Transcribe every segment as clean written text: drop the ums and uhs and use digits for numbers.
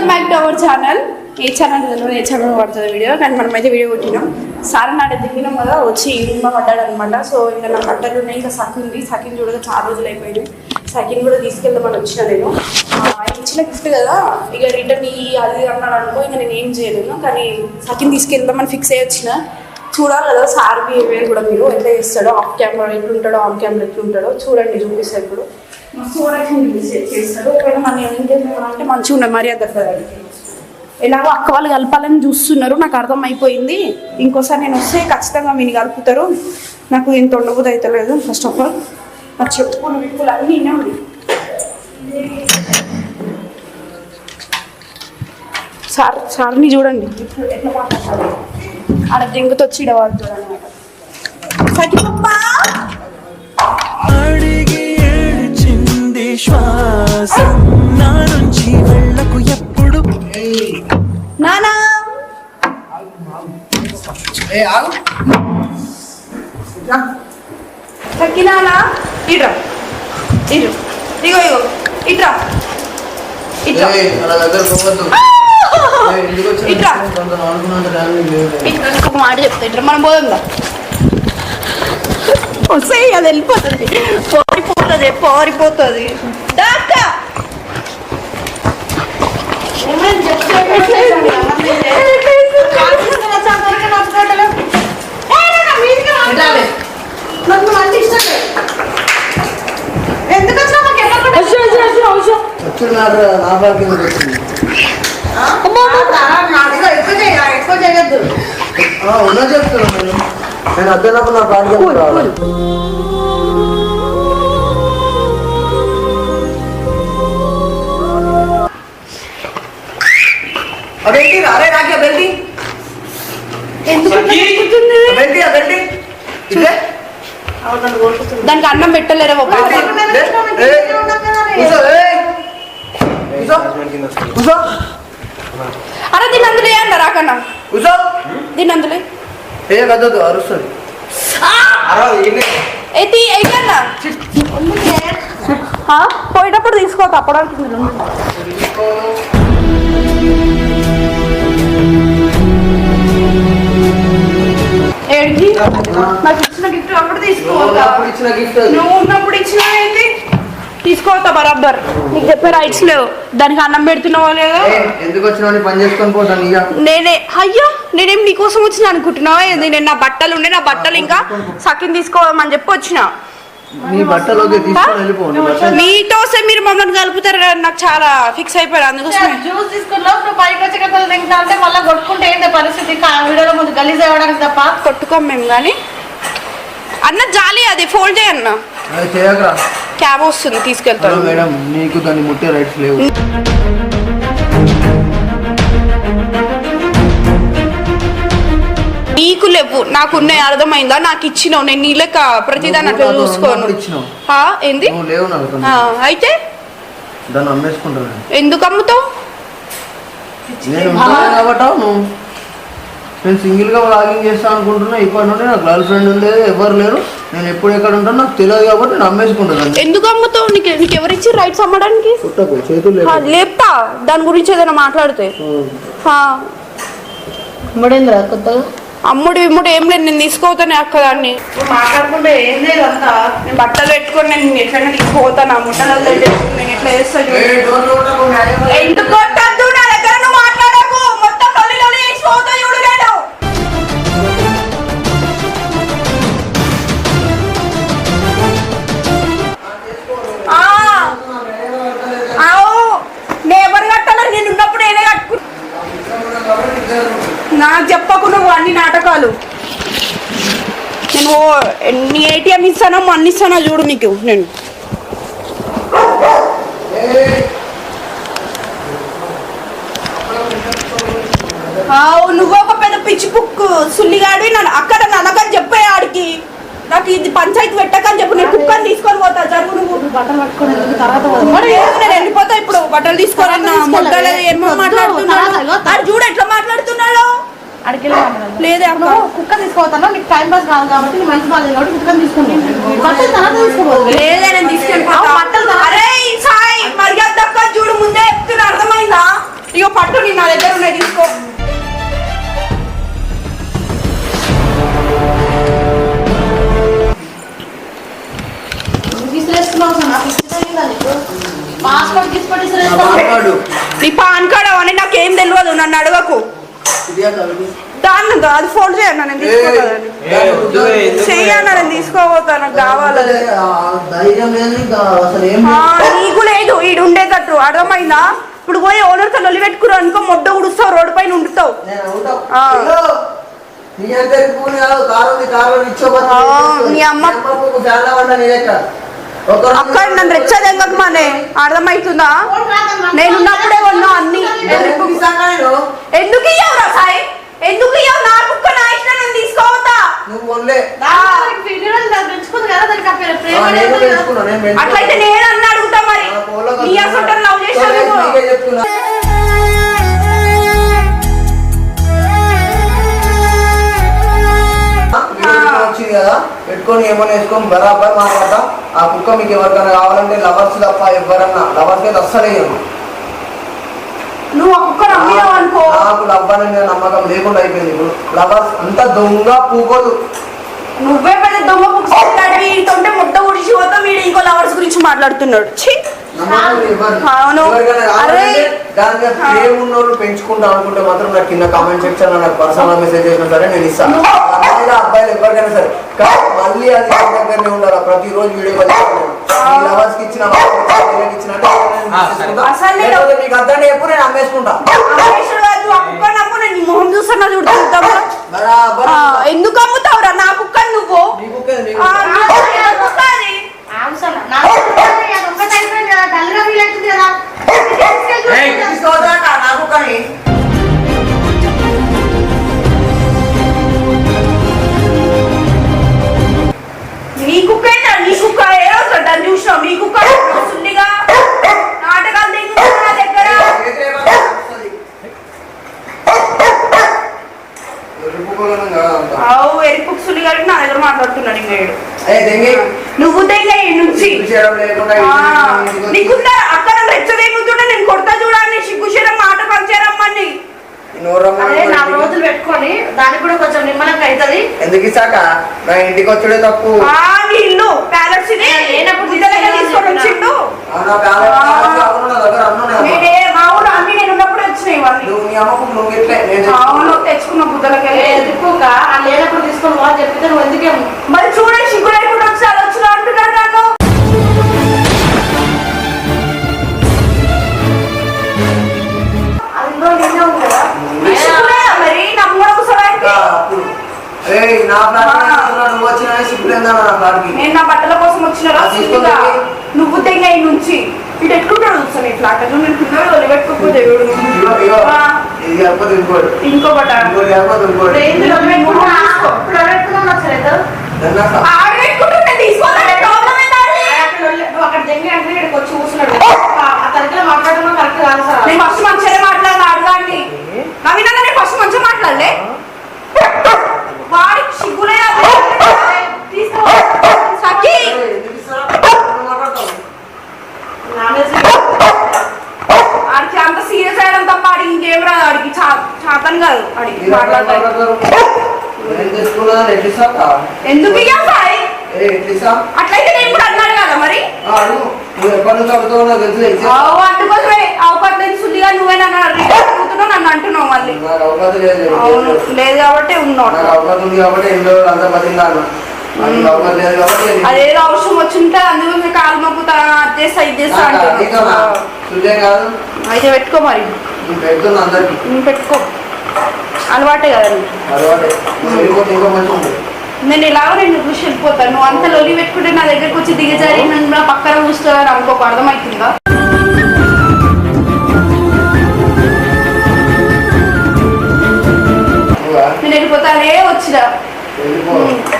Welcome back to our channel. A channel A channel పడుతుంది video, కానీ మనమైతే video కొట్టినాం. Sir నాడు దిగినాం కదా, వచ్చి ఇంట్లో పడ్డాడు అనమాట. సో ఇంకా నా బట్టలు ఉన్నాయి, ఇంకా సకింది. సకిన్ చూడగా చాలా రోజులు అయిపోయింది. సకిన్ కూడా తీసుకెళ్దామని వచ్చిన నేను. ఇచ్చిన గిఫ్ట్ కదా, ఇక రిటర్న్ అది అన్నాడు అనుకో, ఇంకా నేను ఏం చేయలేను. కానీ సకిన్ తీసుకెళ్దామని ఫిక్స్ అయ్యి వచ్చిన. చూడాలి కదా సార్ బిహేవియర్ కూడా, మీరు ఎట్లా చేస్తాడో, ఆఫ్ కెమెరా ఎట్లుంటాడో, ఆన్ కెమెరా ఎట్లుంటాడో చూడండి, చూపిస్తాడు. ఇప్పుడు చేస్తాడు. ఒకవేళ మనం ఏం చేస్తున్నామంటే మంచిగా ఉండే మర్యాద కదా. ఎలాగో అక్క వాళ్ళు కలపాలని చూస్తున్నారు, నాకు అర్థం అయిపోయింది. ఇంకోసారి నేను వస్తే ఖచ్చితంగా వీని కలుపుతారు. నాకు ఇంత ఉండబుద్ధి అయితే లేదు. ఫస్ట్ ఆఫ్ ఆల్ నాకు చెప్పుకున్న విప్పులు అన్నీ ఉన్నాయి. సార్ని చూడండి ఎట్లా మాట్లాడతారు. ఆడ జంగుతో వచ్చి ఇడవాడుతాడు అనమాట. శ్వాసం నా నుంచి వెళ్ళకు ఎప్పుడు నానా సకినానా ఇట్రా ఇటు ఇగో ఇగో ఇట్రా ఇట్రా ఇట్రా ఒక మాట చెప్తా, ఇట్రా మనం పోదా వస్తే అది వెళ్ళిపోతుంది, పారిపోతుంది. ఎక్కువ చేయొద్దు. ఉన్నా చెప్తున్నాను నేను అద్దెనప్పుడు నా పాట దానికి అన్నం పెట్టలేరా? అరే దీని అందులో ఏ అన్న రాకన్నా, దీని అందులో అరుస్తుంది. పోయేటప్పుడు తీసుకో, తప్పడానికి నాకు ఇచ్చిన గిఫ్ట్ అప్పుడు తీసుకోవద్దా? నువ్వు ఉన్నప్పుడు ఇచ్చిన ఏంటి తీసుకోవద్దా? బరాబర్ నీకు చెప్పే రైట్స్ లేవు. దానికి అన్నం పెడుతున్నావో లేదో. ఎందుకు వచ్చిన పని చేసుకొని పోతాను నేనే. అయ్యో నేనేం నీకోసం వచ్చిన అనుకుంటున్నావా? నేను నా బట్టలు ఉండే, నా బట్టలు ఇంకా సకిన్ తీసుకోమని చెప్పి వచ్చిన. మీతోసే మీరు మమ్మల్ని కలుపుతారు, నాకు చాలా ఫిక్స్ అయిపోయారు. అందుకోసం జ్యూస్ తీసుకున్నా బయట వచ్చి తింటా అంటే మళ్ళీ కొట్టుకుంటే ఏంటి పరిస్థితి? వీడియోలో ముందు గలీజ్ అవ్వడానికి తప్ప కొట్టుకోం మేము. కానీ అన్న జాలి అది ఫోల్డ్ చేయన్న, క్యాబ్ వస్తుంది తీసుకెళ్తాను. మేడం నీకు దాన్ని ముట్టే రైట్స్ లేవు. నీకు లేవు, నాకున్నాయి. అర్థమైందా? నాకు ఇచ్చినావు, నేను నీ లెక్క ప్రతిదాన్ని అట్లా చూసుకోను. ఏంది అయితే దాన్ని అమ్మేసుకుంటాను. ఎందుకు అమ్ముతావు? నేను సింగిల్ గా లాగింగ్ చేస్తాను అనుకుంటున్నా. ఇప్పటి నుండి నాకు గర్ల్ ఫ్రెండ్ లేదు, ఎవరు లేరు. నేను ఎప్పుడు ఎక్కడ ఉంటాను నాకు తెలియదు కాబట్టి నేను అమ్మేసుకుంటాను. ఎందుకు అమ్ముతావు? నీకు ఎవరిచ్చి రైట్స్ అమ్మడానికి? లేపుతా దాని గురించి ఏదైనా మాట్లాడితే. కొత్తగా అమ్ముడు ఇమ్ముడు ఏం లేదు, నేను తీసుకోతానే అక్కదాన్ని. మాట్లాడుకుంటే ఏం లేదు అంతా. నేను బట్టలు పెట్టుకొని నేను ఎట్లయినా తీసుకోతాను. ఆ ముట్టలు నేను ఎట్లా చేస్తాను. ఎందుకు కొట్టద్దు? నా దగ్గర నువ్వు మాట్లాడకు. మొత్తం లొల్లి వేసి పోతా చూడు. నేను ఎవరు కట్టాలని నేను ఉన్నప్పుడు ఏదే కట్టుకు. నాకు చెప్పకు నువ్వు అన్ని నాటకాలు. నేను నీ ఏటీఎం ఇస్తానో అన్ని ఇస్తానో చూడు నీకు. నేను నువ్వు ఒక పెద్ద పిచ్చి పుక్కు సుల్లిగాడి అక్కడ నన్నకని చెప్పే ఆడికి. నాకు ఇది పంచాయతీ పెట్టకని చెప్పు. నేను కుక్కని తీసుకొని పోతా. జరుగు నువ్వు. బట్టలు పట్టుకొని తర్వాత నేను వెళ్ళిపోతా ఇప్పుడు. బట్టలు తీసుకోవాలన్నా మొట్టలు ఏమో మాట్లాడుతున్నాడు. అది చూడు ఎట్లా మాట్లాడుతున్నాడు. లేదే అమ్మ కుక్క తీసుకోతాను. నీకు టైం పాస్ కాదు కాబట్టి మంచి బాగా కాబట్టి కుక్కని తీసుకున్నాను. బట్టలు తర్వాత తీసుకోవాలి. లేదే నేను తీసుకెళ్ళిపోతా. అరే సాయి మర్యాద చూడు, ముందే చెప్తున్నా. అర్థమైందా? ఇక కార్డు నీ పాన్ కార్డ్ అవన్నీ నాకేం తెలియదు, నన్ను అడగకు. దాన్ని అది ఫోన్ చేయను, నేను తీసుకోపోతాను. చెయ్యన్నా, నేను తీసుకోపోతాను, నాకు కావాలి. ధైర్యం లేదు ఇంకా అసలు ఏం నీకు లేదు ఈడు ఉండేటట్టు, అర్థమైందా? ఇప్పుడు పోయి ఓనర్తో లొల్లి పెట్టుకురు అనుకో, మొడ్డ ఉడుస్తావు, రోడ్డు పైన ఉండుతావు. నీ అమ్మ అక్కడ నన్ను రెచ్చదెంగకమానే, అర్థమవుతుందా? నేనున్నప్పుడే కొన్నా అన్ని. ఎందుకు ఇయ్యవురా సాయి, ఎందుకు ఇయ్యవు? నా కుక్క నా ఇష్టం, నేను తీసుకోవద్దా? అట్లయితే నేను అన్న అడుగుతా మరి, నీ అసలు లవ్ చేసాను. వచ్చింది కదా, పెట్టుకొని ఏమన్నా వేసుకొని బరాబర్ మాట్లాడతా. ఆ కుక్క మీకు ఎవరికైనా కావాలంటే లవర్స్ తప్ప ఎవరన్నా, లవర్స్ అయితే అస్సలే నువ్వు ఆ కుక్క నమ్మినావు అనుకో, నాకు లవ్వాలని నమ్మకం లేకుండా అయిపోయింది. ఇప్పుడు లవర్స్ అంతా దొంగ పూకోదు. నువ్వే పెద్ద దొంగ వీడితోంటే ముద్ద ఉడిచి పోతా, వీడు ఇంకో లవర్స్ గురించి మాట్లాడుతున్నాడు. ఉన్నోళ్ళు పెంచుకుంటా అనుకుంటే మాత్రం నాకు కింద కామెంట్ సెక్షన్ లో నాకు పర్సనల్ మెసేజ్ చేసినా సరే నేను ఇస్తాను. అబ్బాయిలు ఎవరికైనా సరే, మళ్ళీ అది దగ్గరనే ఉండాలి. ప్రతిరోజు వీడియో లవర్స్ కి ఇచ్చిన మీకు అర్థం ఎప్పుడు నేను అమ్మేసుకుంటా. ఎందుకు అమ్ముతావురా నా కుక్క? నువ్వు నీ కుక్క ఏంటా? నీ కుక్క ఏదో దాన్ని చూసినావు? నీ కుక్క సున్నిగా నాటకాలు దిగుతా నా దగ్గర. ఎరుపు సున్నిగారికి నా దగ్గర మాట్లాడుతున్నాడు. ఇంకా నువ్వు తెగ నుంచి నీకుందా అక్కడ రెచ్చదేగుతుంటే నేను కొడతా చూడాలి. సిగ్గుశరం మాట పంచారమ్మని నా రోజులు పెట్టుకొని దానికి కూడా కొంచెం నిమ్మలంగా అవుతుంది. ఎందుకు ఇసాక నా ఇంటికి వచ్చుడే తప్పు. నీ ఇల్లు ప్యాలెట్స్ తీసుకొని వచ్చిండు. మా ఊరు అన్ని నేను ఉన్నప్పుడు వచ్చినాయి ఇవన్నీ. అవును, తెచ్చుకున్న బుద్ధలకి ఎదుర్కోక ఆ లేనప్పుడు తీసుకొని వాళ్ళు చెప్పితే నువ్వు ఎందుకేమో మరి చూడండి, సిగ్గు లేకుండా వచ్చి వచ్చినా అంటున్నాడు నన్ను. మరి నమ్ముడు నేను నా బట్టల కోసం వచ్చిన నువ్వు తెగ నుంచి ఇటు ఎట్టుకుంటాడు చూస్తాను. ఇట్లా అక్కడ నేను పిల్లలు వదిలిపెట్టుకోకపోతే ఇంకో బట్ట అక్కడ దగ్గర అంటే ఇక్కడికి వచ్చి కూర్చున్నాడు. ఆ తరగతిలో మాట్లాడడం కరెక్ట్ కాదు సార్. నేను ఫస్ట్ మంచిగానే మాట్లాడాలి. అడగాండి నవీన, నేను ఫస్ట్ మంచిగా మాట్లాడలే. వాడికి సిగ్గులే ఆడికి అంత సీరియస్ అయ్యడం తప్ప ఆడికి ఇంకేం రాదు. ఆడికి చాతన్ కాదు ఆడికి మాట్లాడతాడు. ఎందుకు అట్లయితే నేను కూడా అన్నాడు కదా మరి. అందుకోసమే అవకాశం సుల్లిగా నువ్వే నన్ను అడుగుతున్నావు, నన్ను అంటున్నావు మళ్ళీ. అవును, లేదు కాబట్టి ఉన్నావు. అదేదో అవసరం వచ్చింటే అందుకు కాలు మొక్కుతా అది చేస్తా ఇది చేస్తా అంటున్నావు. అయితే పెట్టుకో మరి, పెట్టుకో. అలవాటే కదా. నేను ఎలాగో నేను చూసి వెళ్ళిపోతాను. నువ్వు అంత లొలి పెట్టుకుంటే నా దగ్గరకు వచ్చి దిగజారి నన్ను పక్కన చూస్తాను అనుకోకు, అర్థమవుతుందా? నేను వెళ్ళిపోతానే వచ్చిన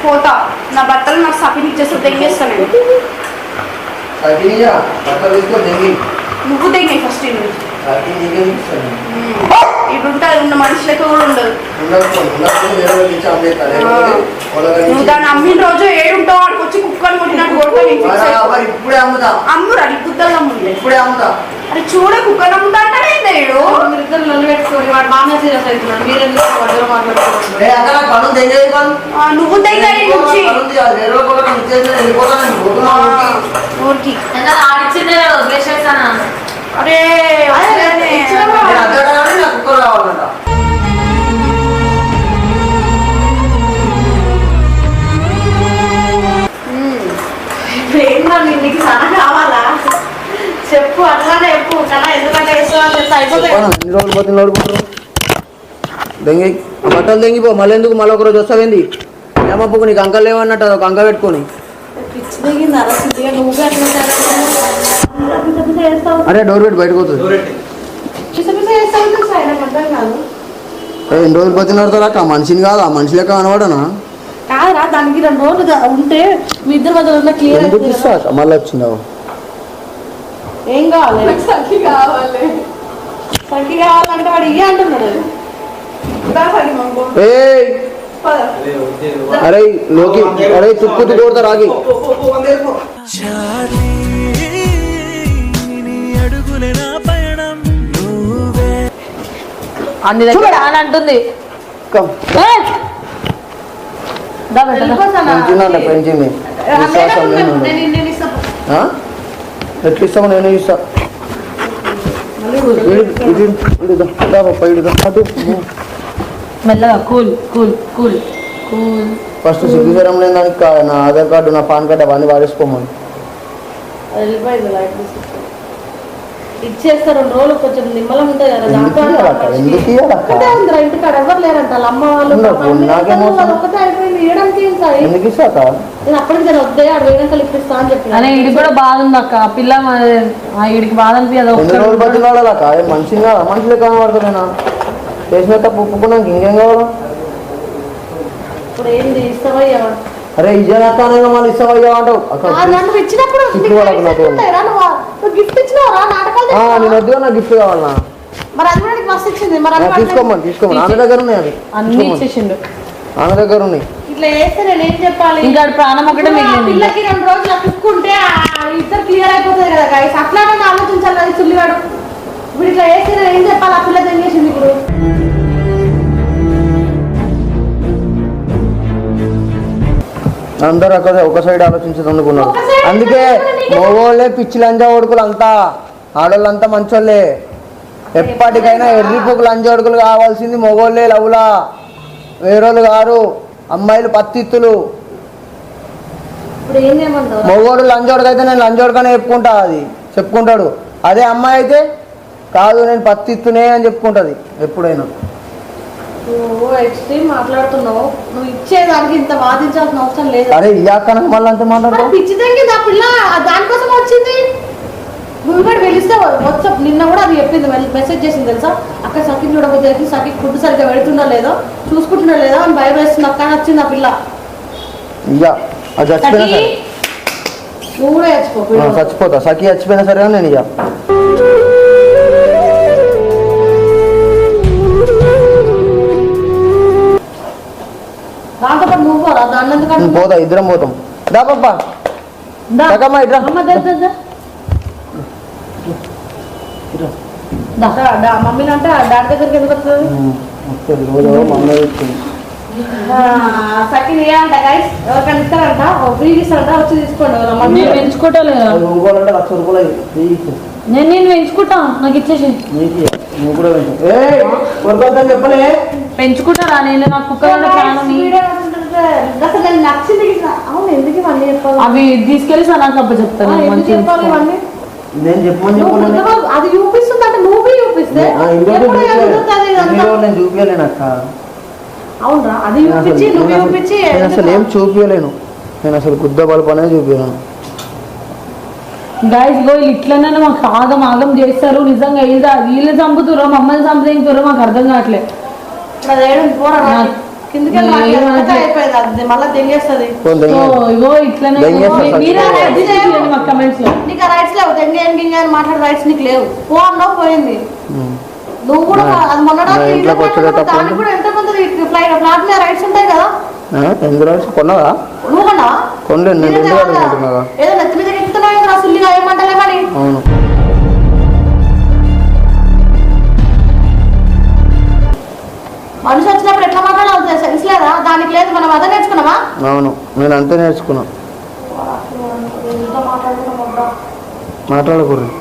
పోతా. నా బట్టలు నాకు సఫిన్ ఇచ్చేస్తా, తెంగేస్తాను నేను. నువ్వు తెంగే ఫస్ట్ ఇప్పుడు ఉంటుంది. ఉన్న మనుషులకి కూడా ఉండదు. నువ్వు దాన్ని అమ్మిన రోజు ఏడుంటావు, వాడికి వచ్చి కుక్కని కొట్టినట్టు కొడతావు. అమ్మురా నీ గుద్దలు అమ్ముంది. అది చూడ కుక్కని అమ్ముతా అంటాడు. ఏంటో మీరిద్దరు నన్ను పెట్టుకోండి. వాడు బాగా సీరియస్ అవుతున్నాడు. మీరు మాట్లాడుతున్నాడు. నువ్వు తెగ నుంచి ఊరికి ఆడిచ్చిందే వదిలేసేసాను. అరే అసలేనే. నేను అద్దె కానీ నాకు కుక్కలు కావాలంట. ఏంటో నీకు సన కావాలా చెప్పు, అట్లానే చెప్పు కదా, ఎందుకంటే అయిపోతాయి. ఎన్ని రోజులు పోతుంది నోడుకుంటారు దెంగి బట్టలు దెంగిపో, మళ్ళీ ఎందుకు మళ్ళీ ఒకరోజు వస్తావేంది? ఏమప్పుకు నీకు అంకలు లేవన్నట్టు ఒక అంక పెట్టుకొని. పిచ్చి దిగింది అలా సిద్ధిగా నువ్వు అట్లా చేస్తావు. అరే డోర్ పెట్టి బయటకు పోతుంది. పిస పిస చేస్తావు సార్, నాకు అర్థం కాదు. ఎన్ని రోజులు పోతున్నారు అక్క? మనిషిని కాదు, ఆ మనిషి లెక్క కనబడనా? కాదురా, దానికి 2 రోజులు ఉంటే మీ ఇద్దరు మధ్యలో క్లియర్ ఎందుకు అవుతుంది ఇస్తా కదా. మళ్ళీ వచ్చిందావు? ఏం కావాలి? సఖి కావాలి. సఖి కావాలంటే వాడు ఇయ్య అంటున్నాడు. దా సఖి మాకు. ఏయ్ పద. అరే లోకి, అరే తుక్కు కొడతా రాగి. చార్లీ నీ అడుగులే నా పయనం నువ్వే. అన్ని దగ్గర అని అంటుంది. కమ్. పెంచిందంట, పెంచింది. విశ్వాసం లేదు. ఆ? ఎట్లా ఇస్తామో నేను ఇస్తా. మెల్లగా cool cool cool cool. First సిగ్గుచరం లేని దానికి నా ఆధార్ కార్డు, నా పాన్ కార్డు అవన్నీ వాడేసుకోమని. వెళ్ళిపోయింది లైట్ ఇచ్చేస్తారు 2 రోజులు, కొంచెం నిమ్మలం ఉంటుంది కదా. ఎందుకు ఇయ్యాలక్క? ఎందుకు ఇయ్యాలక్క? ఒకటే ఉందిరా ఇంటికాడ, ఎవరు లేరంట. వాళ్ళ అమ్మ వాళ్ళు ఒకటే అయిపోయింది. ఇవ్వడానికి ఏం సార్? ఎందుకు ఇస్తాక? నేను అప్పటికి నేను వద్దే ఆడు వేయడానికి ఇప్పిస్తా అని చెప్పి. అనే ఇడికి కూడా బాధ ఉంది అక్క, పిల్ల ఇడికి బాధ అనిపించదు. ఎన్ని రోజులు పట్టినాడాలక్క? మనిషిని కాదా? మనుషులే కనబడుతున్నా చేసిన తప్పు ఒప్పుకున్నాక ఇంకేం కావాలా? ఇప్పుడు ఏంది ఇస్తావయ్యా? అరే ఇజ్జనక్క మళ్ళీ ఇస్తావయ్యా అంటావు అక్క. నన్ను ఇచ్చినప్పుడు గిఫ్ట్ ఇచ్చినావరా నాటకాలు? నేను వద్దు, నాకు గిఫ్ట్ కావాలన్నా. మరి అది కూడా నీకు మస్తు ఇచ్చింది. మరి తీసుకోమని ఆమె దగ్గర ఉన్నాయి. అది అన్ని ఇచ్చేసిండు. ఆమె దగ్గర ఉన్నాయి. ఇట్లా చేస్తే నేను ఏం చెప్పాలి? ఇంకా ప్రాణం ఒకటే మిగిలింది. పిల్లకి 2 రోజులు కుక్కుంటే ఇద్దరు క్లియర్ అయిపోతుంది కదా గైస్. అట్లానే ఆలోచించాలి అది చుల్లివాడు. ఇప్పుడు ఇట్లా చేస్తే నేను ఏం చెప్పాలి? ఆ పిల్ల ఏం చేసింది ఇప్పుడు? అందరూ అక్కడ ఒక సైడ్ ఆలోచించేది అనుకున్నారు. అందుకే మగోళ్ళే పిచ్చి లంజా ఓడుకులు అంతా, ఆడోళ్ళంతా మంచోళ్ళే. ఎప్పటికైనా ఎర్రిపోకు లంజా ఓడుకులు కావాల్సింది మగోళ్ళే. లవ్లా వేరోళ్ళు గారు, అమ్మాయిలు పత్తిత్తులు. ఇప్పుడు ఏం చేయమంటావు? మగోడు లంజోడుకు అయితే నేను లంజోడుకనే చెప్పుకుంటాడు. అదే అమ్మాయి అయితే కాదు నేను పత్తిత్తునే అని చెప్పుకుంటుంది ఎప్పుడైనా. నువ్వు ఎక్స్ట్రీమ్ మాట్లాడుతున్నావు. నువ్వు ఇచ్చేదానికి ఇంత వాదించాల్సిన అవసరం లేదు. అరే ఇయ్యాక మళ్ళీ అంత మాట్లాడతావు. పిచ్చి తగ్గింది ఆ పిల్ల, దానికోసం వచ్చింది. నువ్వు కూడా వెలిస్తే వాట్సాప్ నిన్న కూడా అది చెప్పింది, మెసేజ్ చేసింది తెలుసా? అక్కడ సఖి చూడబోతే సఖి ఫుడ్ సరిగ్గా పెడుతుందా లేదో చూసుకుంటున్నా లేదా అని భయం వేస్తుంది అక్క అని వచ్చింది ఆ పిల్ల. ఇయ్యా అది చచ్చిపోయినా సరే, నువ్వు కూడా చచ్చిపోతా. సఖి చచ్చిపోయినా సరే నేను ఇయ్యా. దాంతో పాటు నువ్వు పోరా? దాన్ని ఎందుకంటే పోతా, ఇద్దరం పోతాం. దా పాపా ఇట్రా. మమ్మీని అంటే డాడీ దగ్గరికి ఎందుకు వస్తుంది? సఖిని అంట గైస్, ఎవరికైనా ఇస్తారంట, ఫ్రీ ఇస్తారంట, వచ్చి తీసుకోండి. నేను పెంచుకుంటా లేదా? ₹1,00,000 నేను పెంచుకుంటా, నాకు ఇచ్చేసి. చెప్పలే పెంచుకుంటారా? నేను నాకు కుక్క ప్రాణం. అసలు నేను నచ్చింది. అవును, ఎందుకు ఇవన్నీ చెప్పాలి? అవి తీసుకెళ్ళి నాకు అప్ప చెప్తాను. ఎందుకు చెప్పాలి ఇవన్నీ? నేను చెప్పమని అది చూపిస్తుంది అంటే నువ్వు చూపిస్తే నేను చూపించలేనక్క. అవునరా? అది చూపించి నువ్వు చూపించి అసలు ఏం చూపించలేను. నేను అసలు గుద్ద బల్బ్ అనేది చూపించలేను. గాయస్ గో ఇట్లనే మాకు ఆగం ఆగం చేస్తారు. నిజంగా వీళ్ళు చంపుతారో మమ్మల్ని చంపుతారో మాకు అర్థం కావట్లేదు. మళ్ళీ తెంగేస్తుంది. ఇగో ఇట్లనే మాకు కమెంట్స్ లో నీకు ఆ రైట్స్ లేవు. తెంగ అని మాట్లాడే రైట్స్ నీకు లేవు. పో అన్నావు, పోయింది. నువ్వు కూడా అది మొన్నడానికి కూడా ఎంత కొంత ఫ్లాట్ మీద రైట్స్ ఉంటాయి కదా. కొన్నావా? నువ్వు కొన్నావా? కొనలేదు. ఏదో నెత్తి మీద ఎక్కుతున్నావు కదా, సుల్లిగా ఏమంటలే కానీ. అవును, మనిషి వచ్చినప్పుడు ఎట్లా మాట్లాడాలి సెన్స్ లేదా? దానికి లేదు. మనం అదే నేర్చుకున్నావా? అవును, నేను అంతే నేర్చుకున్నా. మాట్లాడకూడదు.